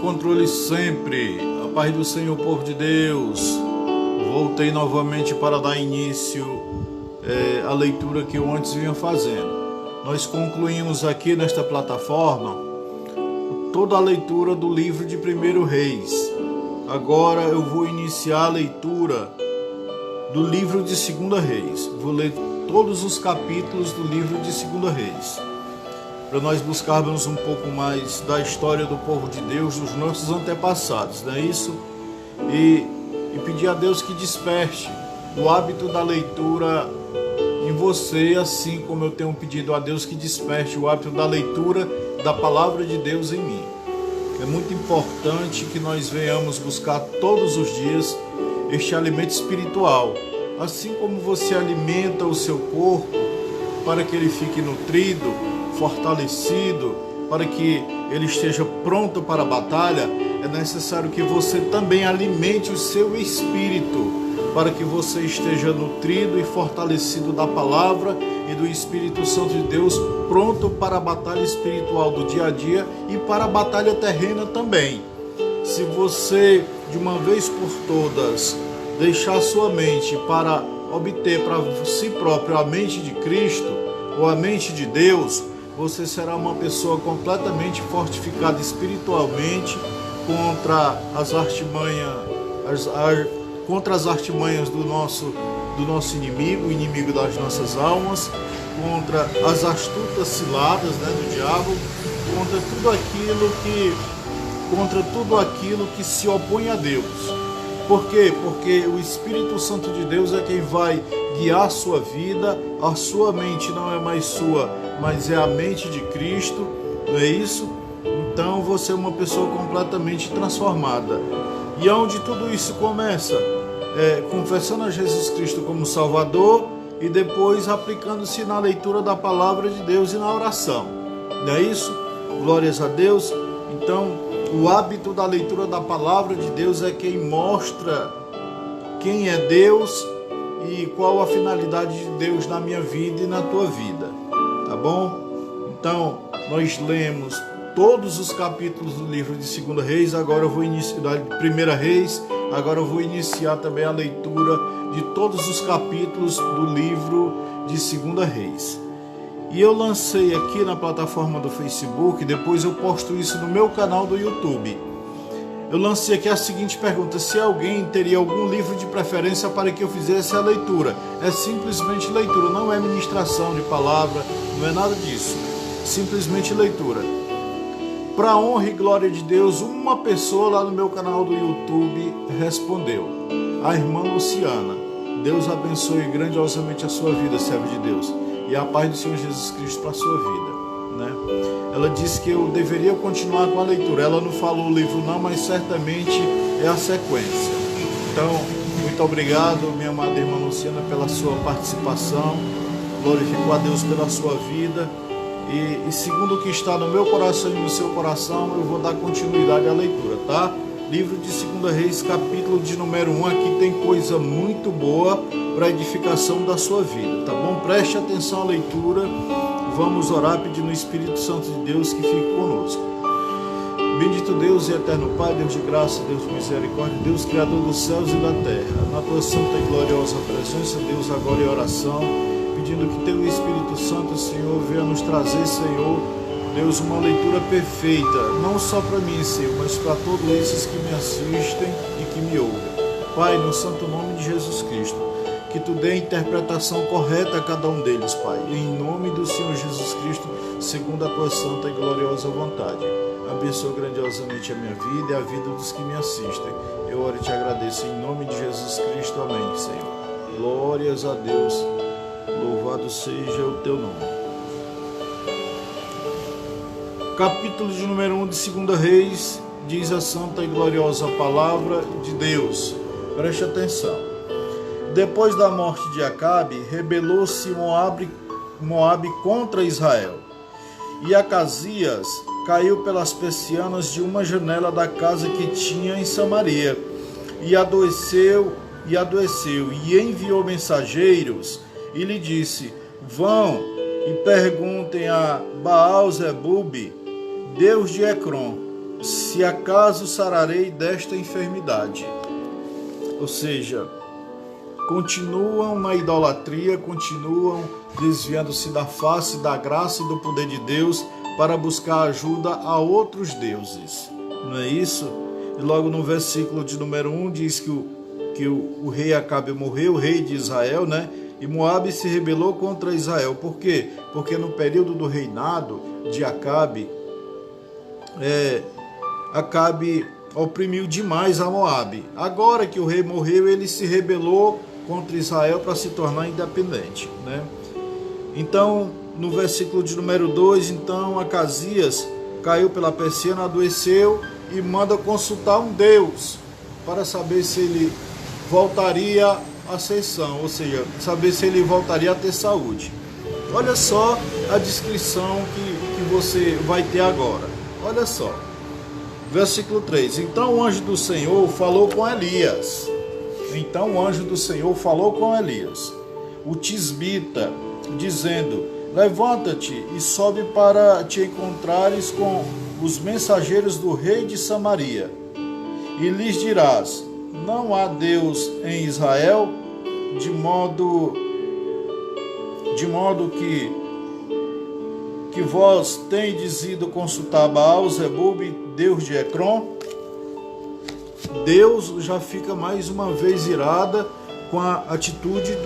controle sempre. A paz do Senhor, povo de Deus. Voltei novamente para dar início à leitura que eu antes vinha fazendo. Nós concluímos aqui nesta plataforma toda a leitura do livro de 1 Reis. Agora eu vou iniciar a leitura do livro de 2 Reis. Vou ler todos os capítulos do livro de 2 Reis, para nós buscarmos um pouco mais da história do povo de Deus, dos nossos antepassados, não é isso? E pedir a Deus que desperte o hábito da leitura em você, assim como eu tenho pedido a Deus que desperte o hábito da leitura da palavra de Deus em mim. É muito importante que nós venhamos buscar todos os dias este alimento espiritual, assim como você alimenta o seu corpo para que ele fique nutrido, fortalecido, para que ele esteja pronto para a batalha. É necessário que você também alimente o seu espírito, para que você esteja nutrido e fortalecido da palavra e do Espírito Santo de Deus, pronto para a batalha espiritual do dia a dia e para a batalha terrena também. Se você, de uma vez por todas, deixar sua mente para obter para si próprio a mente de Cristo ou a mente de Deus, você será uma pessoa completamente fortificada espiritualmente contra as artimanhas do nosso inimigo, o inimigo das nossas almas, contra as astutas ciladas, do diabo, contra tudo aquilo que se opõe a Deus. Por quê? Porque o Espírito Santo de Deus é quem vai guiar a sua vida. A sua mente não é mais sua, mas é a mente de Cristo, não é isso? Então você é uma pessoa completamente transformada. E onde tudo isso começa? Confessando a Jesus Cristo como Salvador e depois aplicando-se na leitura da palavra de Deus e na oração. Não é isso? Glórias a Deus. Então, o hábito da leitura da palavra de Deus é quem mostra quem é Deus e qual a finalidade de Deus na minha vida e na tua vida. Tá bom? Então, nós lemos todos os capítulos do livro de 2 Reis. Agora eu vou iniciar da 1 Reis. Agora eu vou iniciar também a leitura de todos os capítulos do livro de 2 Reis. E eu lancei aqui na plataforma do Facebook, depois eu posto isso no meu canal do YouTube. Eu lancei aqui a seguinte pergunta: se alguém teria algum livro de preferência para que eu fizesse a leitura. É simplesmente leitura, não é ministração de palavra, não é nada disso. Simplesmente leitura. Para a honra e glória de Deus, uma pessoa lá no meu canal do YouTube respondeu, a irmã Luciana. Deus abençoe grandiosamente a sua vida, servo de Deus, e a paz do Senhor Jesus Cristo para a sua vida, Ela disse que eu deveria continuar com a leitura. Ela não falou o livro não, mas certamente é a sequência. Então, muito obrigado, minha amada irmã Luciana, pela sua participação. Glorifico a Deus pela sua vida. E segundo o que está no meu coração e no seu coração, eu vou dar continuidade à leitura, tá? Livro de 2 Reis, capítulo de número 1, aqui tem coisa muito boa para a edificação da sua vida, tá bom? Preste atenção à leitura, vamos orar pedindo o Espírito Santo de Deus que fique conosco. Bendito Deus e eterno Pai, Deus de graça, Deus de misericórdia, Deus Criador dos céus e da terra, na tua santa e gloriosa presença, Deus, agora em oração, pedindo que teu Espírito Santo, Senhor, venha nos trazer, Senhor, Deus, uma leitura perfeita, não só para mim, Senhor, mas para todos esses que me assistem e que me ouvem. Pai, no santo nome de Jesus Cristo, que tu dê a interpretação correta a cada um deles, Pai, em nome do Senhor Jesus Cristo, segundo a tua santa e gloriosa vontade. Abençoa grandiosamente a minha vida e a vida dos que me assistem. Eu oro e te agradeço em nome de Jesus Cristo. Amém, Senhor. Glórias a Deus. Louvado seja o teu nome. Capítulo de número 1 de 2 Reis, diz a santa e gloriosa palavra de Deus. Preste atenção. Depois da morte de Acabe, rebelou-se Moabe contra Israel. E Acasias caiu pelas persianas de uma janela da casa que tinha em Samaria, e adoeceu, e enviou mensageiros, e lhe disse: vão e perguntem a Baal-Zebub, Deus de Ecrom, se acaso sararei desta enfermidade. Ou seja, continuam na idolatria, continuam desviando-se da face, da graça e do poder de Deus para buscar ajuda a outros deuses. Não é isso? E logo no versículo de número 1 diz que o rei Acabe morreu, o rei de Israel, né? E Moabe se rebelou contra Israel. Por quê? Porque no período do reinado de Acabe, Acabe oprimiu demais a Moabe. Agora que o rei morreu, ele se rebelou contra Israel para se tornar independente, né? Então, no versículo de número 2, então Acasias caiu pela persiana, adoeceu e manda consultar um Deus para saber se ele voltaria à ascensão, ou seja, saber se ele voltaria a ter saúde. Olha só a descrição que você vai ter agora. Olha só. Versículo 3. Então o anjo do Senhor falou com Elias. Então o anjo do Senhor falou com Elias, o tisbita, dizendo: levanta-te e sobe para te encontrares com os mensageiros do rei de Samaria. E lhes dirás: não há Deus em Israel, de modo que vós tendes ido consultar Baal, Zebub, Deus de Ecrom. Deus já fica mais uma vez irada com a atitude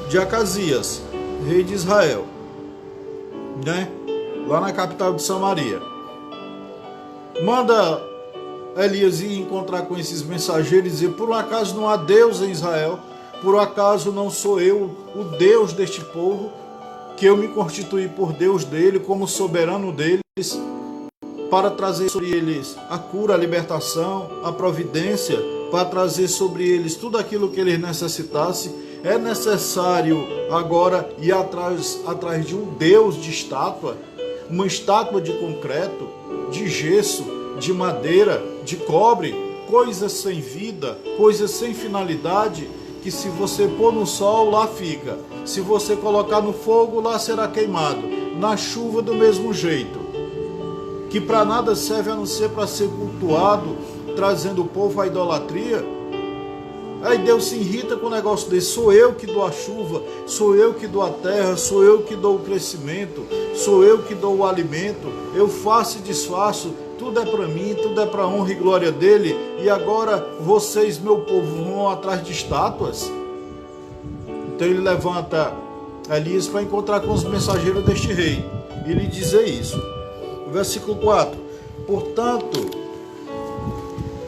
de Acasias, rei de Israel, né? Lá na capital de Samaria. Manda Elias ir encontrar com esses mensageiros e dizer: por acaso não há Deus em Israel? Por acaso não sou eu o Deus deste povo, que eu me constituí por Deus dele, como soberano deles, para trazer sobre eles a cura, a libertação, a providência, para trazer sobre eles tudo aquilo que eles necessitassem? É necessário agora ir atrás de um Deus de estátua, uma estátua de concreto, de gesso, de madeira, de cobre, coisas sem vida, coisas sem finalidade, que se você pôr no sol, lá fica. Se você colocar no fogo, lá será queimado. Na chuva, do mesmo jeito. Que para nada serve a não ser para ser cultuado, trazendo o povo à idolatria. Aí Deus se irrita com o negócio desse: sou eu que dou a chuva, sou eu que dou a terra, sou eu que dou o crescimento, sou eu que dou o alimento, eu faço e desfaço, tudo é para mim, tudo é para a honra e glória dele, e agora vocês, meu povo, vão atrás de estátuas? Então ele levanta Elias para encontrar com os mensageiros deste rei e lhe dizer isso. Versículo 4: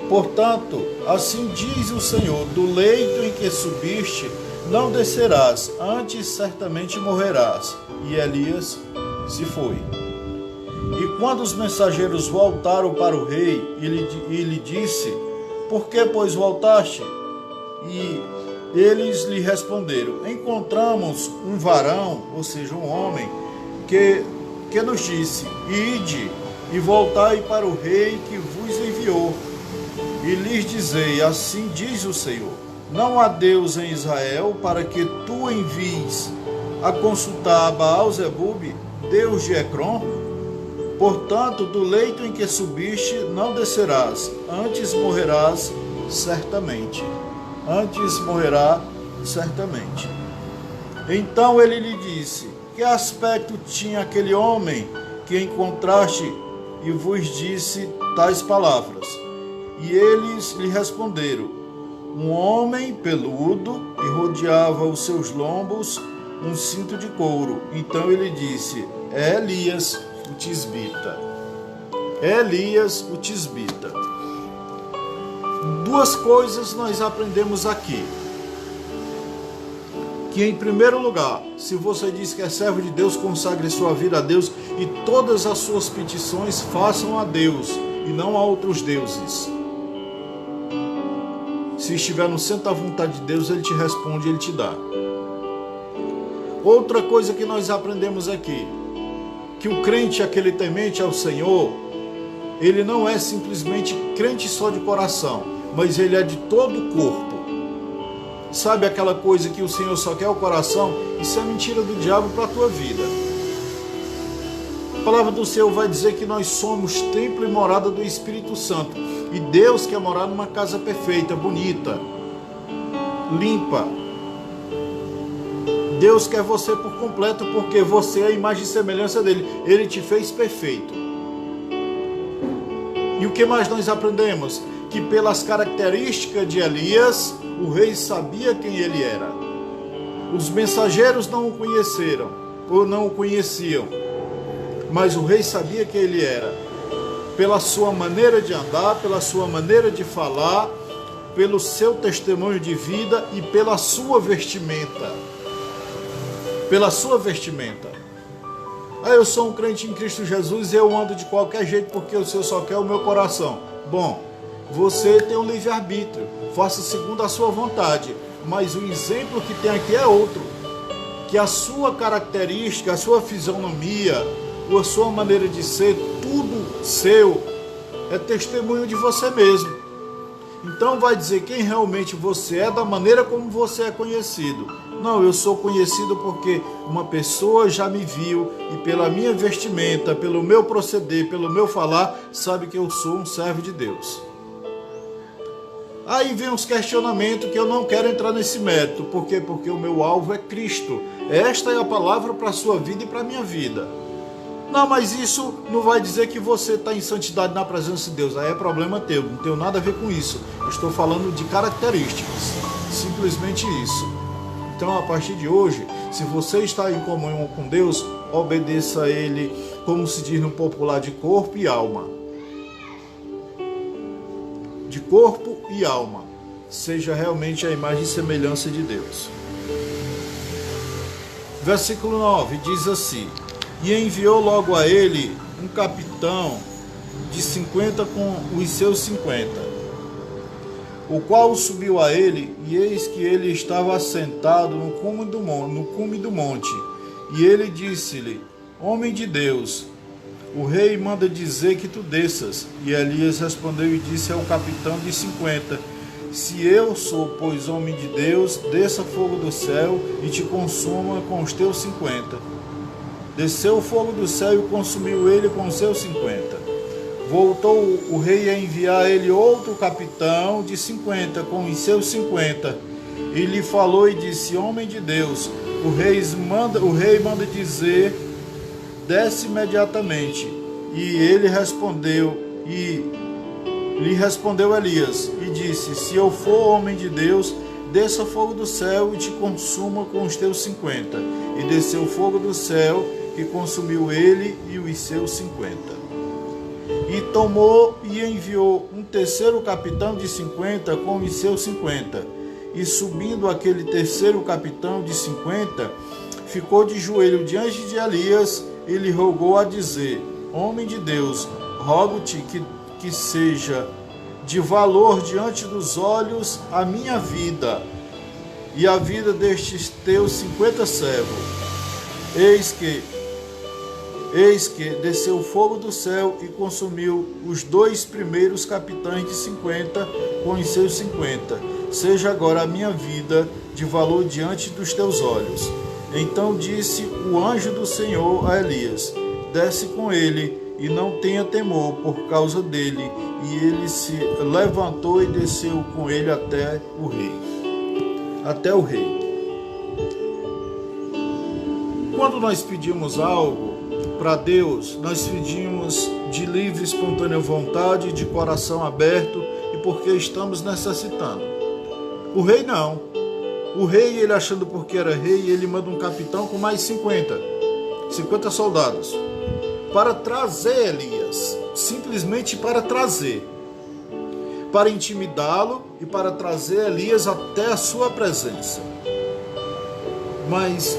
Portanto, assim diz o Senhor: do leito em que subiste, não descerás, antes certamente morrerás. E Elias se foi. E quando os mensageiros voltaram para o rei, ele disse: por que, pois, voltaste? E eles lhe responderam: encontramos um varão, ou seja, um homem, que nos disse: ide e voltai para o rei que vos enviou, e lhes dizei: assim diz o Senhor, não há Deus em Israel, para que tu envies a consultar a Baal Zebub, Deus de Ecrom? Portanto, do leito em que subiste, não descerás, antes morrerás certamente. Antes morrerá certamente. Então ele lhe disse: que aspecto tinha aquele homem que encontraste e vos disse tais palavras? E eles lhe responderam: um homem peludo, e rodeava os seus lombos um cinto de couro. Então ele disse: é Elias o tisbita. É Elias o tisbita. Duas coisas nós aprendemos aqui. Que em primeiro lugar, se você diz que é servo de Deus, consagre sua vida a Deus e todas as suas petições façam a Deus e não a outros deuses. Se estiver no centro da vontade de Deus, Ele te responde, Ele te dá. Outra coisa que nós aprendemos aqui, que o crente, aquele temente ao Senhor, ele não é simplesmente crente só de coração, mas ele é de todo o corpo. Sabe aquela coisa que o Senhor só quer o coração? Isso é mentira do diabo para a tua vida. A palavra do Senhor vai dizer que nós somos templo e morada do Espírito Santo. E Deus quer morar numa casa perfeita, bonita, limpa. Deus quer você por completo, porque você é a imagem e semelhança dele. Ele te fez perfeito. E o que mais nós aprendemos? Que pelas características de Elias, o rei sabia quem ele era. Os mensageiros não o conheceram, ou não o conheciam, mas o rei sabia quem ele era. Pela sua maneira de andar, pela sua maneira de falar, pelo seu testemunho de vida e pela sua vestimenta. Pela sua vestimenta. Eu sou um crente em Cristo Jesus e eu ando de qualquer jeito porque o Senhor só quer o meu coração. Bom, você tem um livre-arbítrio, faça segundo a sua vontade, mas o exemplo que tem aqui é outro, que a sua característica, a sua fisionomia, a sua maneira de ser, tudo seu, é testemunho de você mesmo. Então vai dizer quem realmente você é da maneira como você é conhecido. Não, eu sou conhecido porque uma pessoa já me viu e pela minha vestimenta, pelo meu proceder, pelo meu falar, sabe que eu sou um servo de Deus. Aí vem uns questionamentos que eu não quero entrar nesse mérito. Por quê? Porque o meu alvo é Cristo. Esta é a palavra para a sua vida e para a minha vida. Não, mas isso não vai dizer que você está em santidade na presença de Deus. Aí é problema teu, não tenho nada a ver com isso. Eu estou falando de características. Simplesmente isso. Então, a partir de hoje, se você está em comunhão com Deus, obedeça a Ele, como se diz no popular, de corpo e alma. De corpo e alma. Seja realmente a imagem e semelhança de Deus. Versículo 9 diz assim: e enviou logo a ele um capitão de 50 com os seus 50, o qual subiu a ele, e eis que ele estava assentado no cume do monte. E ele disse-lhe: homem de Deus, o rei manda dizer que tu desças. E Elias respondeu e disse ao capitão de 50: se eu sou, pois, homem de Deus, desça fogo do céu e te consuma com os teus 50. Desceu o fogo do céu e consumiu ele com os seus 50. Voltou o rei a enviar a ele outro capitão de 50 com os seus 50. E lhe falou e disse: homem de Deus, o rei manda dizer, desce imediatamente. E ele respondeu, e lhe respondeu Elias, e disse: se eu for homem de Deus, desça fogo do céu e te consuma com os teus 50. E desceu fogo do céu, que consumiu ele e os seus 50. E tomou e enviou um terceiro capitão de 50 com os seus 50. E subindo aquele terceiro capitão de 50, ficou de joelho diante de Elias e lhe rogou a dizer: homem de Deus, rogo-te que seja de valor diante dos olhos a minha vida e a vida destes teus 50 servos. Eis que desceu fogo do céu e consumiu os 2 primeiros capitães de 50 com os seus 50. Seja agora a minha vida de valor diante dos teus olhos. Então disse o anjo do Senhor a Elias: desce com ele e não tenha temor por causa dele. E ele se levantou e desceu com ele até o rei. Quando nós pedimos algo para Deus, nós pedimos de livre e espontânea vontade, de coração aberto e porque estamos necessitando. O rei não. O rei, ele achando porque era rei, ele manda um capitão com mais 50 soldados para trazer Elias, simplesmente para trazer, para intimidá-lo e para trazer Elias até a sua presença. Mas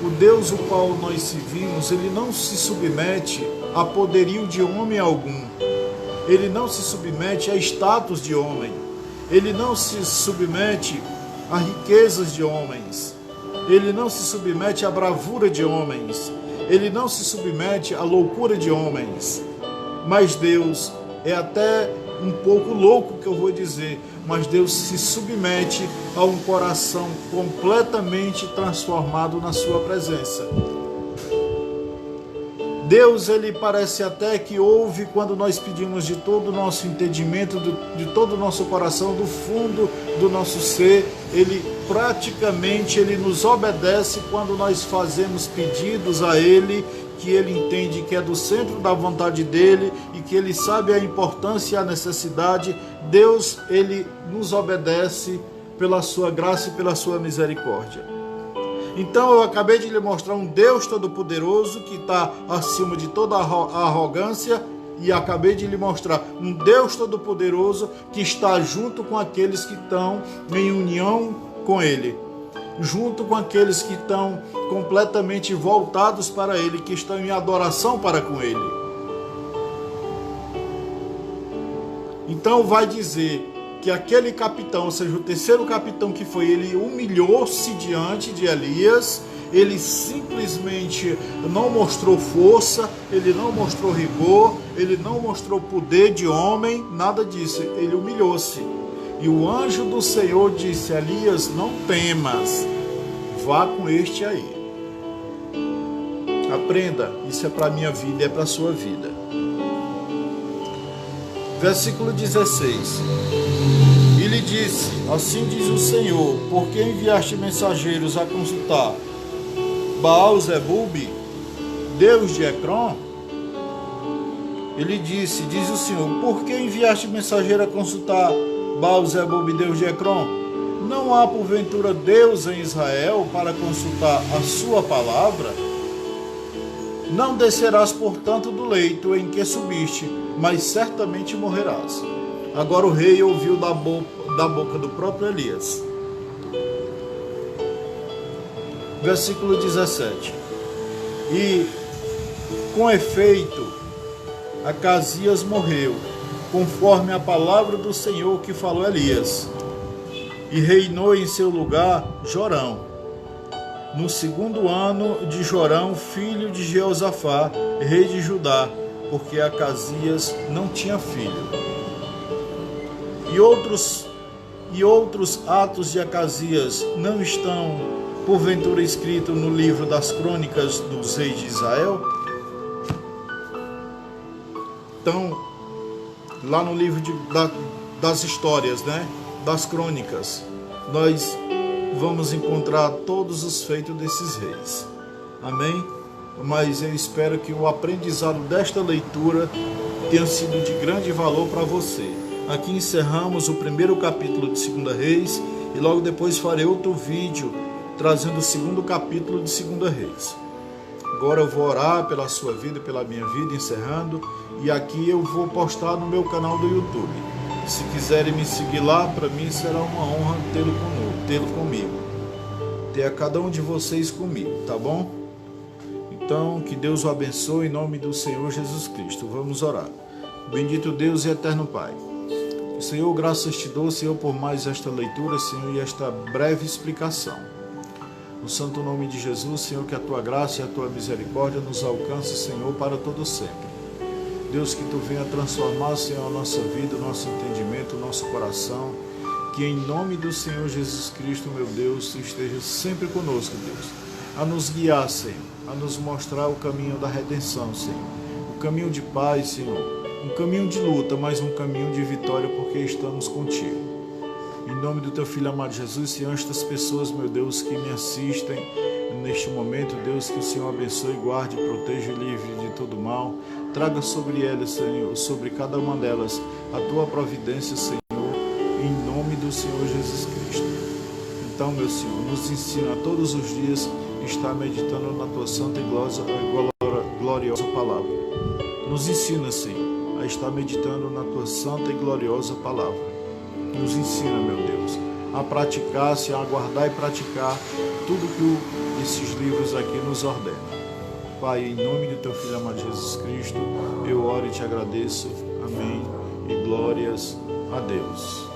o Deus o qual nós servimos, ele não se submete a poderio de homem algum. Ele não se submete a status de homem. Ele não se submete a riquezas de homens. Ele não se submete à bravura de homens. Ele não se submete à loucura de homens. Mas Deus é até um pouco louco que eu vou dizer, mas Deus se submete a um coração completamente transformado na sua presença. Deus, ele parece até que ouve quando nós pedimos de todo o nosso entendimento, de todo o nosso coração, do fundo do nosso ser. Ele praticamente nos obedece quando nós fazemos pedidos a ele, que ele entende que é do centro da vontade dele e que ele sabe a importância e a necessidade. Deus, ele nos obedece pela sua graça e pela sua misericórdia. Então eu acabei de lhe mostrar um Deus Todo-Poderoso que está acima de toda a arrogância, e acabei de lhe mostrar um Deus Todo-Poderoso que está junto com aqueles que estão em união com Ele, junto com aqueles que estão completamente voltados para Ele, que estão em adoração para com Ele. Então vai dizer que aquele capitão, ou seja, o terceiro capitão que foi, ele humilhou-se diante de Elias, ele simplesmente não mostrou força, ele não mostrou rigor, ele não mostrou poder de homem, nada disso, ele humilhou-se. E o anjo do Senhor disse: Elias, não temas, vá com este aí. Aprenda, isso é para a minha vida, é para a sua vida. Versículo 16. E lhe disse: assim diz o Senhor, por que enviaste mensageiros a consultar Baal-zebub, Deus de Ecrón? Ele disse: diz o Senhor, por que enviaste mensageiro a consultar Baal-zebub, Deus de Ecrón? Não há porventura Deus em Israel para consultar a sua palavra? Não descerás, portanto, do leito em que subiste, mas certamente morrerás. Agora o rei ouviu da boca do próprio Elias. Versículo 17. E, com efeito, Acasias morreu, conforme a palavra do Senhor que falou Elias. E reinou em seu lugar Jorão, no segundo ano de Jorão, filho de Jeosafá, rei de Judá, porque Acasias não tinha filho. E outros atos de Acasias não estão, porventura, escritos no livro das crônicas dos reis de Israel? Então, lá no livro das histórias, das crônicas, nós vamos encontrar todos os feitos desses reis. Amém? Mas eu espero que o aprendizado desta leitura tenha sido de grande valor para você. Aqui encerramos o primeiro capítulo de 2 Reis e logo depois farei outro vídeo trazendo o segundo capítulo de 2 Reis. Agora eu vou orar pela sua vida, pela minha vida, encerrando, e aqui eu vou postar no meu canal do YouTube. Se quiserem me seguir lá, para mim será uma honra tê-lo comigo, ter a cada um de vocês comigo, tá bom? Então, que Deus o abençoe em nome do Senhor Jesus Cristo. Vamos orar. Bendito Deus e eterno Pai, Senhor, graças te dou, Senhor, por mais esta leitura, Senhor, e esta breve explicação. No santo nome de Jesus, Senhor, que a tua graça e a tua misericórdia nos alcance, Senhor, para todo sempre. Deus, que tu venha transformar, Senhor, a nossa vida, o nosso entendimento, o nosso coração. Que em nome do Senhor Jesus Cristo, meu Deus, tu esteja sempre conosco, Deus, a nos guiar, Senhor, a nos mostrar o caminho da redenção, Senhor, o caminho de paz, Senhor, um caminho de luta, mas um caminho de vitória, porque estamos contigo. Em nome do teu Filho amado Jesus, Senhor, estas pessoas, meu Deus, que me assistem neste momento, Deus, que o Senhor abençoe, guarde, proteja e livre de todo mal. Traga sobre elas, Senhor, sobre cada uma delas, a tua providência, Senhor, em nome do Senhor Jesus Cristo. Então, meu Senhor, nos ensina todos os dias a estar meditando na tua santa e gloriosa palavra. Nos ensina, Senhor, a estar meditando na tua santa e gloriosa palavra. Nos ensina, meu Deus, a praticar, Senhor, a guardar e praticar tudo que esses livros aqui nos ordenam. Pai, em nome do teu Filho amado Jesus Cristo, eu oro e te agradeço. Amém. E glórias a Deus.